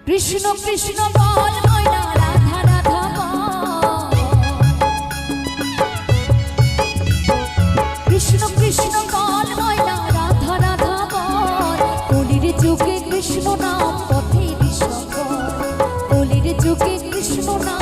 কৃষ্ণ কৃষ্ণ বল ময়না রাধা রাধা বল কৃষ্ণ কৃষ্ণ বল ময়না রাধা রাধা বল কলির যুগে কৃষ্ণ নাম পথের সকল কলির যুগে কৃষ্ণ নাম